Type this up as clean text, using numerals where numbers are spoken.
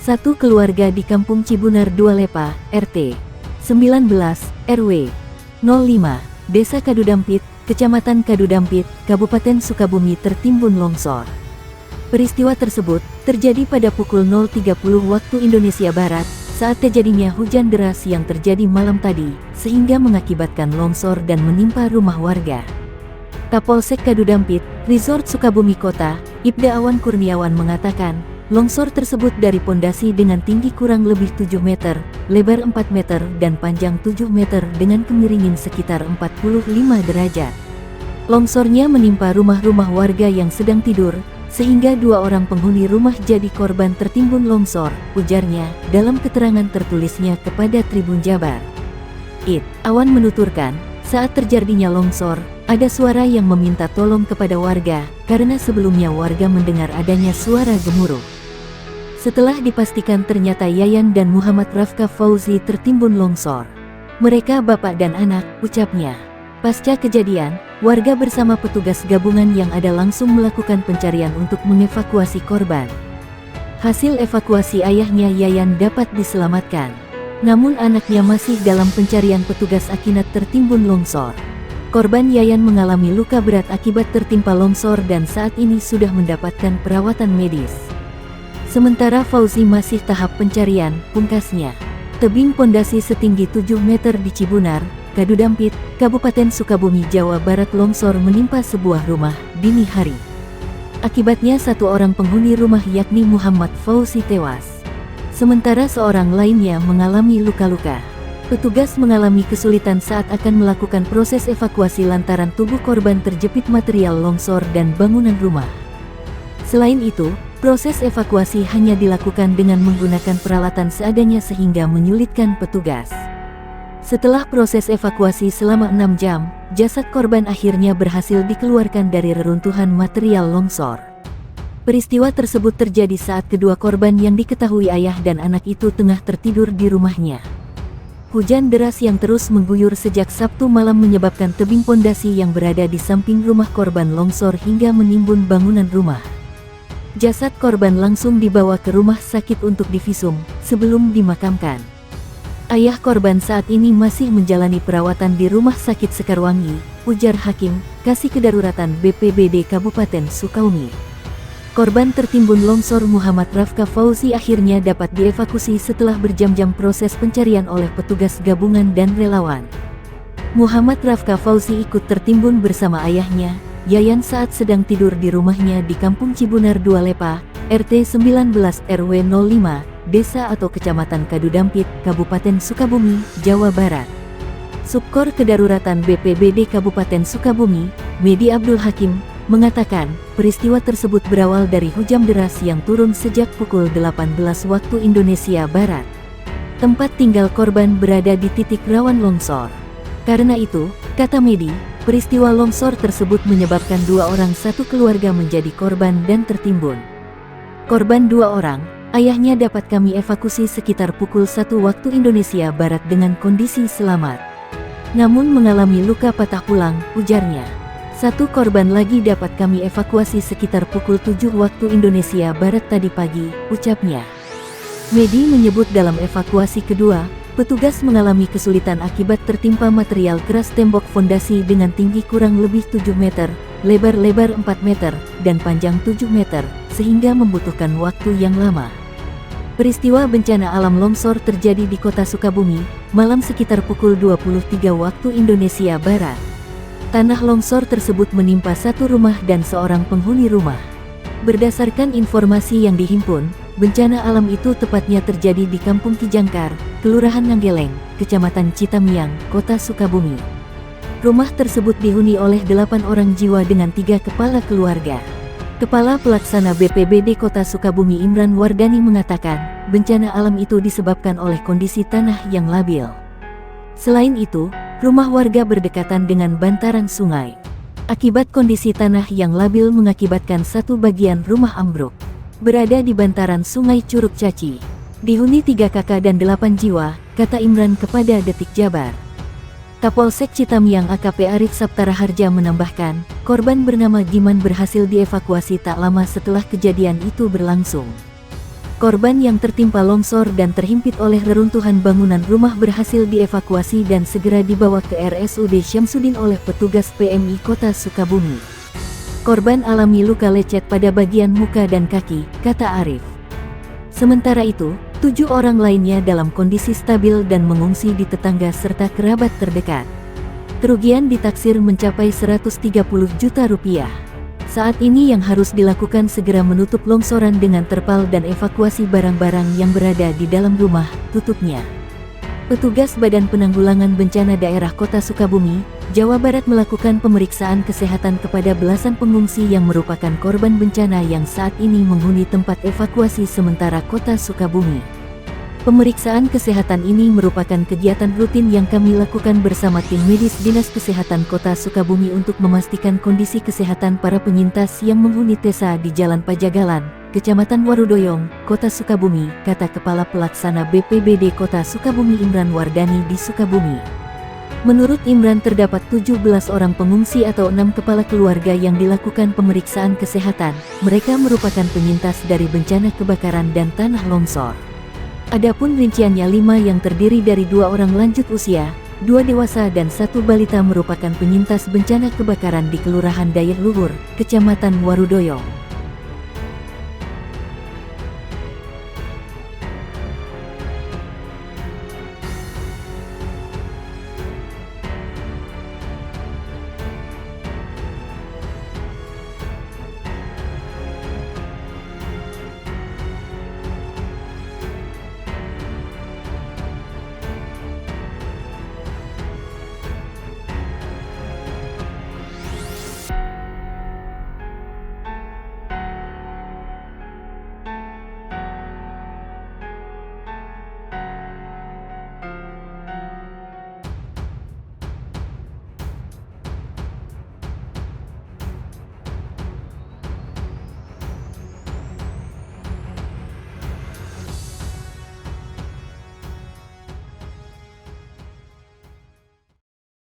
Satu keluarga di Kampung Cibunar Dualepa, RT 19, RW 05, Desa Kadudampit, Kecamatan Kadudampit, Kabupaten Sukabumi tertimbun longsor. Peristiwa tersebut terjadi pada pukul 0.30 waktu Indonesia Barat, saat terjadinya hujan deras yang terjadi malam tadi, sehingga mengakibatkan longsor dan menimpa rumah warga. Kapolsek Kadudampit, Resort Sukabumi Kota, Ibda Awan Kurniawan mengatakan, longsor tersebut dari pondasi dengan tinggi kurang lebih 7 meter, lebar 4 meter dan panjang 7 meter dengan kemiringan sekitar 45 derajat. Longsornya menimpa rumah-rumah warga yang sedang tidur, sehingga 2 orang penghuni rumah jadi korban tertimbun longsor, ujarnya, dalam keterangan tertulisnya kepada Tribun Jabar. Awan menuturkan, saat terjadinya longsor, ada suara yang meminta tolong kepada warga, karena sebelumnya warga mendengar adanya suara gemuruh. Setelah dipastikan ternyata Yayan dan Muhammad Rafka Fauzi tertimbun longsor. Mereka bapak dan anak, ucapnya. Pasca kejadian, warga bersama petugas gabungan yang ada langsung melakukan pencarian untuk mengevakuasi korban. Hasil evakuasi ayahnya Yayan dapat diselamatkan. Namun anaknya masih dalam pencarian petugas akibat tertimbun longsor. Korban Yayan mengalami luka berat akibat tertimpa longsor dan saat ini sudah mendapatkan perawatan medis. Sementara Fauzi masih tahap pencarian, pungkasnya. Tebing pondasi setinggi 7 meter di Cibunar, Kadudampit, Kabupaten Sukabumi, Jawa Barat longsor menimpa sebuah rumah, dini hari. Akibatnya 1 orang penghuni rumah yakni Muhammad Fauzi tewas. Sementara seorang lainnya mengalami luka-luka. Petugas mengalami kesulitan saat akan melakukan proses evakuasi lantaran tubuh korban terjepit material longsor dan bangunan rumah. Selain itu, proses evakuasi hanya dilakukan dengan menggunakan peralatan seadanya sehingga menyulitkan petugas. Setelah proses evakuasi selama 6 jam, jasad korban akhirnya berhasil dikeluarkan dari reruntuhan material longsor. Peristiwa tersebut terjadi saat kedua korban yang diketahui ayah dan anak itu tengah tertidur di rumahnya. Hujan deras yang terus mengguyur sejak Sabtu malam menyebabkan tebing pondasi yang berada di samping rumah korban longsor hingga menimbun bangunan rumah. Jasad korban langsung dibawa ke rumah sakit untuk divisum, sebelum dimakamkan. Ayah korban saat ini masih menjalani perawatan di Rumah Sakit Sekarwangi, ujar Hakim, Kasih Kedaruratan BPBD Kabupaten Sukabumi. Korban tertimbun longsor Muhammad Rafka Fauzi akhirnya dapat dievakuasi setelah berjam-jam proses pencarian oleh petugas gabungan dan relawan. Muhammad Rafka Fauzi ikut tertimbun bersama ayahnya, Yayan saat sedang tidur di rumahnya di Kampung Cibunar Dualepa, RT 19 RW 05, Desa atau Kecamatan Kadudampit, Kabupaten Sukabumi, Jawa Barat. Subkor Kedaruratan BPBD Kabupaten Sukabumi, Medi Abdul Hakim, mengatakan, peristiwa tersebut berawal dari hujan deras yang turun sejak pukul 18 waktu Indonesia Barat. Tempat tinggal korban berada di titik rawan longsor. Karena itu, kata Medi, peristiwa longsor tersebut menyebabkan 2 orang satu keluarga menjadi korban dan tertimbun. Korban 2 orang, ayahnya dapat kami evakuasi sekitar pukul 1 waktu Indonesia Barat dengan kondisi selamat. Namun mengalami luka patah tulang, ujarnya. 1 korban lagi dapat kami evakuasi sekitar pukul 7 waktu Indonesia Barat tadi pagi, ucapnya. Medi menyebut dalam evakuasi kedua, petugas mengalami kesulitan akibat tertimpa material keras tembok fondasi dengan tinggi kurang lebih 7 meter, lebar 4 meter, dan panjang 7 meter, sehingga membutuhkan waktu yang lama. Peristiwa bencana alam longsor terjadi di kota Sukabumi, malam sekitar pukul 23 waktu Indonesia Barat. Tanah longsor tersebut menimpa 1 rumah dan seorang penghuni rumah. Berdasarkan informasi yang dihimpun, bencana alam itu tepatnya terjadi di Kampung Kijangkar, Kelurahan Nanggeleng, Kecamatan Citamiang, Kota Sukabumi. Rumah tersebut dihuni oleh 8 orang jiwa dengan 3 kepala keluarga. Kepala Pelaksana BPBD Kota Sukabumi Imran Wardani mengatakan, bencana alam itu disebabkan oleh kondisi tanah yang labil. Selain itu, rumah warga berdekatan dengan bantaran sungai. Akibat kondisi tanah yang labil mengakibatkan 1 bagian rumah ambruk. Berada di bantaran sungai Curug Caci. Dihuni 3 kakak dan 8 jiwa, kata Imran kepada Detik Jabar. Kapolsek Citamiang AKP Arif Saptara Harja menambahkan, korban bernama Giman berhasil dievakuasi tak lama setelah kejadian itu berlangsung. Korban yang tertimpa longsor dan terhimpit oleh reruntuhan bangunan rumah berhasil dievakuasi dan segera dibawa ke RSUD Syamsuddin oleh petugas PMI Kota Sukabumi. Korban alami luka lecet pada bagian muka dan kaki, kata Arif. Sementara itu, 7 orang lainnya dalam kondisi stabil dan mengungsi di tetangga serta kerabat terdekat. Kerugian ditaksir mencapai 130 juta rupiah. Saat ini yang harus dilakukan segera menutup longsoran dengan terpal dan evakuasi barang-barang yang berada di dalam rumah, tutupnya. Petugas Badan Penanggulangan Bencana Daerah Kota Sukabumi, Jawa Barat melakukan pemeriksaan kesehatan kepada belasan pengungsi yang merupakan korban bencana yang saat ini menghuni tempat evakuasi sementara Kota Sukabumi. Pemeriksaan kesehatan ini merupakan kegiatan rutin yang kami lakukan bersama tim medis Dinas Kesehatan Kota Sukabumi untuk memastikan kondisi kesehatan para penyintas yang menghuni desa di Jalan Pajagalan, Kecamatan Warudoyong, Kota Sukabumi, kata Kepala Pelaksana BPBD Kota Sukabumi Imran Wardani di Sukabumi. Menurut Imran terdapat 17 orang pengungsi atau 6 kepala keluarga yang dilakukan pemeriksaan kesehatan. Mereka merupakan penyintas dari bencana kebakaran dan tanah longsor. Adapun rinciannya 5 yang terdiri dari 2 orang lanjut usia, 2 dewasa dan 1 balita merupakan penyintas bencana kebakaran di Kelurahan Dayeh Luhur, Kecamatan Warudoyong.